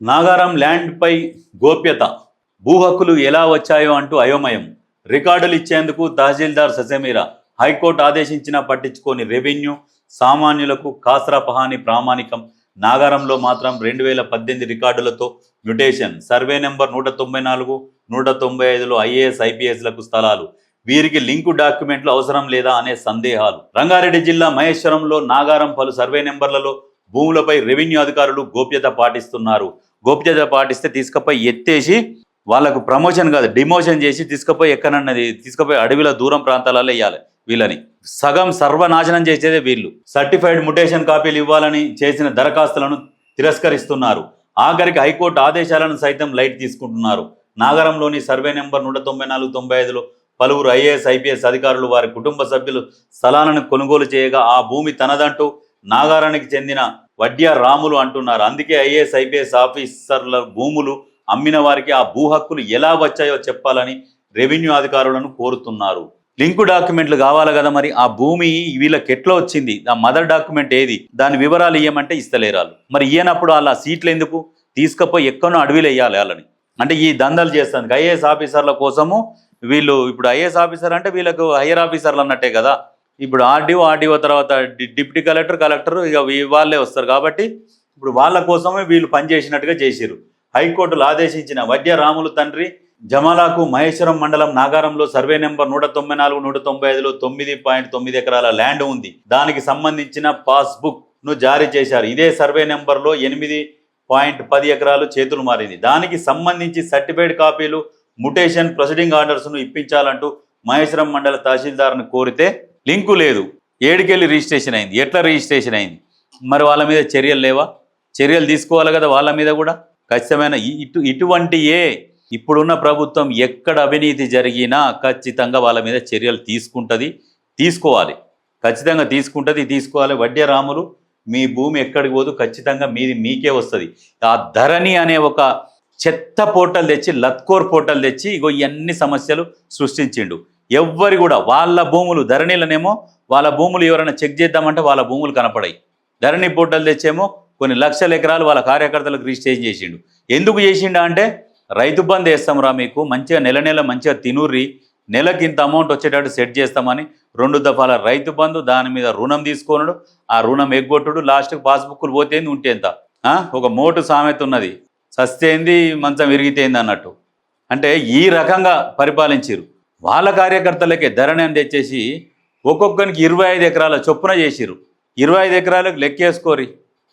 నాగారం ల్యాండ్పై గోప్యత, భూ హక్కులు ఎలా వచ్చాయో అంటూ అయోమయం, రికార్డులు ఇచ్చేందుకు తహసీల్దార్ ససేమిరా, హైకోర్టు ఆదేశించినా పట్టించుకోని రెవెన్యూ, సామాన్యులకు కాస్రా పహాని ప్రామాణికం. నాగారంలో మాత్రం 2018 రికార్డులతో మ్యుటేషన్, సర్వే నెంబర్ 194, 195లో ఐఏఎస్ ఐపీఎస్లకు స్థలాలు, వీరికి లింకు డాక్యుమెంట్లు అవసరం లేదా అనే సందేహాలు. రంగారెడ్డి జిల్లా మహేశ్వరంలో నాగారం పలు సర్వే నెంబర్లలో భూములపై రెవెన్యూ అధికారులు గోప్యత పాటిస్తున్నారు. గోప్యత పాటిస్తే తీసుకుపోయి ఎత్తేసి వాళ్ళకు ప్రమోషన్ కాదు డిమోషన్ చేసి తీసుకుపోయి ఎక్కడన్నది తీసుకుపోయి అడవిలో దూరం ప్రాంతాలలో వేయాలి. వీళ్ళని సగం సర్వనాశనం చేసేదే వీళ్ళు. సర్టిఫైడ్ మ్యుటేషన్ కాపీలు ఇవ్వాలని చేసిన దరఖాస్తులను తిరస్కరిస్తున్నారు. ఆఖరికి హైకోర్టు ఆదేశాలను సైతం లైట్ తీసుకుంటున్నారు. నాగరంలోని సర్వే నెంబర్ 194, 95లో పలువురు ఐఏఎస్ ఐపీఎస్ అధికారులు వారి కుటుంబ సభ్యులు స్థలాలను కొనుగోలు చేయగా ఆ భూమి తనదంటూ నాగారానికి చెందిన వడ్డ్యా రాములు అంటున్నారు. అందుకే ఐఏఎస్ ఐపీఎస్ ఆఫీసర్ల భూములు అమ్మిన వారికి ఆ భూ హక్కులు ఎలా వచ్చాయో చెప్పాలని రెవెన్యూ అధికారులను కోరుతున్నారు. లింకు డాక్యుమెంట్లు కావాలి కదా, మరి ఆ భూమి వీళ్ళకి ఎట్లా వచ్చింది, ఆ మదర్ డాక్యుమెంట్ ఏది, దాని వివరాలు ఇవ్వమంటే ఇస్తలేరాలు. మరి ఇయ్యనప్పుడు అలా సీట్లు ఎందుకు తీసుకపోయి ఎక్కడో అడవిలో వేయాలి వాళ్ళని. అంటే ఈ దందాలు చేస్తుంది ఐఏఎస్ ఆఫీసర్ల కోసము. వీళ్ళు ఇప్పుడు ఐఏఎస్ ఆఫీసర్ అంటే వీళ్ళకు హైయర్ ఆఫీసర్లు అన్నట్టే కదా. ఇప్పుడు ఆర్డీఓ తర్వాత డిప్యూటీ కలెక్టర్ ఇక వాళ్ళే వస్తారు. కాబట్టి ఇప్పుడు వాళ్ళ కోసమే వీళ్ళు పనిచేసినట్టుగా చేసిరు. హైకోర్టులు ఆదేశించిన వడ్డ్యా రాములు తండ్రి జమాలాకు మహేశ్వరం మండలం నాగారంలో సర్వే నెంబర్ 194, 195లో 9.9 ఎకరాల ల్యాండ్ ఉంది. దానికి సంబంధించిన పాస్బుక్ ను జారీ చేశారు. ఇదే సర్వే నెంబర్లో 8.10 ఎకరాలు చేతులు మారింది. దానికి సంబంధించి సర్టిఫైడ్ కాపీలు, మ్యుటేషన్ ప్రొసీడింగ్ ఆర్డర్స్ ను ఇప్పించాలంటూ మహేశ్వరం మండల తహసీల్దార్ను కోరితే లింకు లేదు. ఏడుకెళ్ళి రిజిస్ట్రేషన్ అయింది. ఎట్లా రిజిస్ట్రేషన్ అయింది? మరి వాళ్ళ మీద చర్యలు లేవా? చర్యలు తీసుకోవాలి కదా వాళ్ళ మీద కూడా. ఖచ్చితమైన ఇటువంటి ఇప్పుడున్న ప్రభుత్వం ఎక్కడ అవినీతి జరిగినా ఖచ్చితంగా వాళ్ళ మీద చర్యలు తీసుకోవాలి. ఖచ్చితంగా తీసుకోవాలి. వడ్డ్యా రాములు, మీ భూమి ఎక్కడికి పోదు, ఖచ్చితంగా మీకే వస్తుంది. ఆ ధరణి అనే ఒక చెత్త పోర్టల్ తెచ్చి, లత్కోర్ పోర్టల్ తెచ్చి ఇగో ఇవన్నీ సమస్యలు సృష్టించిండు. ఎవ్వరు కూడా వాళ్ళ భూములు ధరణిలనేమో వాళ్ళ భూములు ఎవరైనా చెక్ చేద్దామంటే వాళ్ళ భూములు కనపడాయి. ధరణి పోర్టల్ తెచ్చేమో కొన్ని లక్షల ఎకరాలు వాళ్ళ కార్యకర్తలకు రిజిస్ట్రేషన్ చేసిండు. ఎందుకు చేసిండా అంటే రైతు బంధు వేస్తాంరా, మీకు మంచిగా నెల మంచిగా తినుర్రి, నెలకి ఇంత అమౌంట్ వచ్చేటట్టు సెట్ చేస్తామని 2 దఫాల రైతు బంధు, దాని మీద రుణం తీసుకొనుడు, ఆ రుణం ఎగ్గొట్టుడు, లాస్ట్కి పాస్బుక్లు పోతేంది ఉంటేంత. ఒక మోటు సామెత ఉన్నది, సస్తేంది మంచం విరిగితేంది అన్నట్టు. అంటే ఈ రకంగా పరిపాలించారు. వాళ్ళ కార్యకర్తలకే ధరణి అని తెచ్చేసి ఒక్కొక్కరికి 25 ఎకరాల చొప్పున చేసిరు. 25 ఎకరాలకు లెక్కేసుకోరి.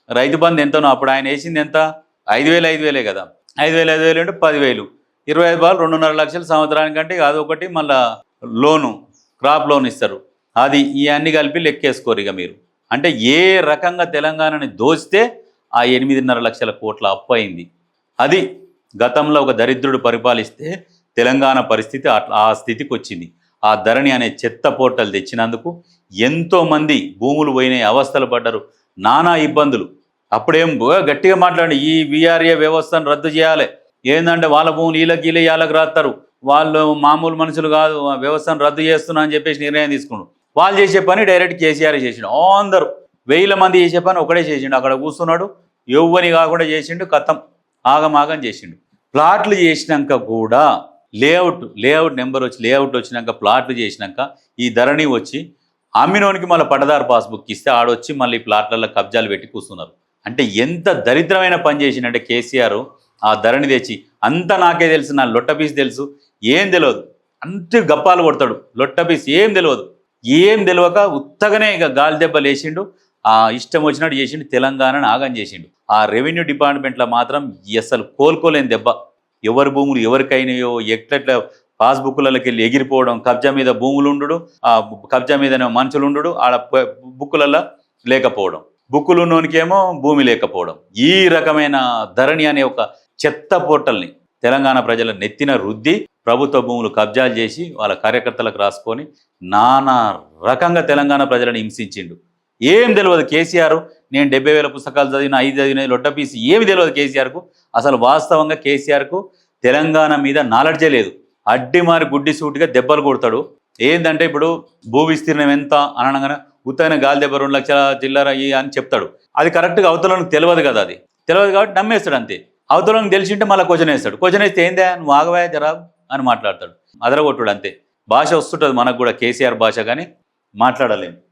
రైతు బంధు ఎంతనో అప్పుడు ఆయన వేసింది ఎంత? 5,000 కదా. 5,000 అంటే 10,000, 25 బాల్ 2.5 లక్షలు సంవత్సరానికంటే అదొకటి. మళ్ళా లోను, క్రాప్ లోన్ ఇస్తారు. అది ఇవన్నీ కలిపి లెక్కేసుకోరు ఇక మీరు. అంటే ఏ రకంగా తెలంగాణని దోచితే ఆ 8.5 లక్షల కోట్ల అప్పు అయింది. అది గతంలో ఒక దరిద్రుడు పరిపాలిస్తే తెలంగాణ పరిస్థితి ఆ స్థితికి వచ్చింది. ఆ ధరణి అనే చెత్త పోర్టల్ తెచ్చినందుకు ఎంతోమంది భూములు పోయినాయి, అవస్థలు పడ్డారు, నానా ఇబ్బందులు. అప్పుడేం గట్టిగా మాట్లాడి ఈ విఆర్ఏ వ్యవస్థను రద్దు చేయాలి, ఏంటంటే వాళ్ళ భూములు వీళ్ళకి రాస్తారు, వాళ్ళు మామూలు మనుషులు కాదు, వ్యవస్థను రద్దు చేస్తున్నా అని చెప్పేసి నిర్ణయం తీసుకున్నాడు. వాళ్ళు చేసే పని డైరెక్ట్ కేసీఆర్ చేసిండు. అందరూ 1000 మంది చేసే పని ఒకడే చేసిండు. అక్కడ కూర్చున్నాడు, ఎవ్వని కాకుండా చేసిండు, కథం ఆగమాగం చేసిండు. ప్లాట్లు చేసినాక కూడా లేఅవుట్ నెంబర్ వచ్చి లేఅవుట్ వచ్చినాక ప్లాట్లు చేసినాక ఈ ధరణి వచ్చి అమ్మినోనికి మళ్ళీ పట్టదారు పాస్బుక్ ఇస్తే ఆడొచ్చి మళ్ళీ ప్లాట్లలో కబ్జాలు పెట్టి కూర్చున్నారు. అంటే ఎంత దరిద్రమైన పని చేసిండంటే కేసీఆర్ ఆ ధరణి తెచ్చి, అంతా నాకే తెలుసు, నా లొట్టపీస్ తెలుసు, ఏం తెలియదు అంటే గప్పాలు కొడతాడు. లొట్టపీస్ ఏం తెలియక ఉత్తగానే ఇక గాలి దెబ్బలు వేసిండు. ఆ ఇష్టం వచ్చినట్టు చేసిండు, తెలంగాణను ఆగం చేసిండు. ఆ రెవెన్యూ డిపార్ట్మెంట్లో మాత్రం అసలు కోలుకోలేని దెబ్బ. ఎవరి భూములు ఎవరికైనాయో ఎట్లెట్లా పాస్బుక్లకి వెళ్ళి ఎగిరిపోవడం, కబ్జా మీద భూములు ఉండు, ఆ కబ్జా మీద మనుషులు ఉండు, ఆడ బుక్కులలో లేకపోవడం, బుక్కులు ఉన్నోనికేమో భూమి లేకపోవడం. ఈ రకమైన ధరణి అనే ఒక చెత్త పోర్టల్ని తెలంగాణ ప్రజల నెత్తిన రుద్ది ప్రభుత్వ భూములు కబ్జాలు చేసి వాళ్ళ కార్యకర్తలకు రాసుకొని నానా రకంగా తెలంగాణ ప్రజలను హింసించిండు. ఏం తెలియదు కేసీఆర్. నేను 70,000 పుస్తకాలు చదివిన, 5 చదివిన లొట్టపీసి ఏమి తెలియదు కేసీఆర్కు. అసలు వాస్తవంగా కేసీఆర్కు తెలంగాణ మీద నాలెడ్జే లేదు. అడ్డిమారి గుడ్డి సూటిగా దెబ్బలు కొడతాడు. ఏంటంటే ఇప్పుడు భూ విస్తీర్ణం ఎంత అనగానే ఉత్తైన గాలి దెబ్బ 2 లక్షల చిల్లర అని చెప్తాడు. అది కరెక్ట్గా అవతలకు తెలియదు కదా, అది తెలియదు కాబట్టి నమ్మేస్తాడు అంతే. అవతలను తెలిసింటే మళ్ళీ క్వశ్చన్ వేస్తాడు. క్వశ్చన్ వేస్తే ఏందా నువ్వు ఆగవా జరాబ్ అని మాట్లాడతాడు. అదరగొట్టుడు అంతే. భాష వస్తుంటుంది మనకు కూడా, కేసీఆర్ భాష, కానీ మాట్లాడలేము.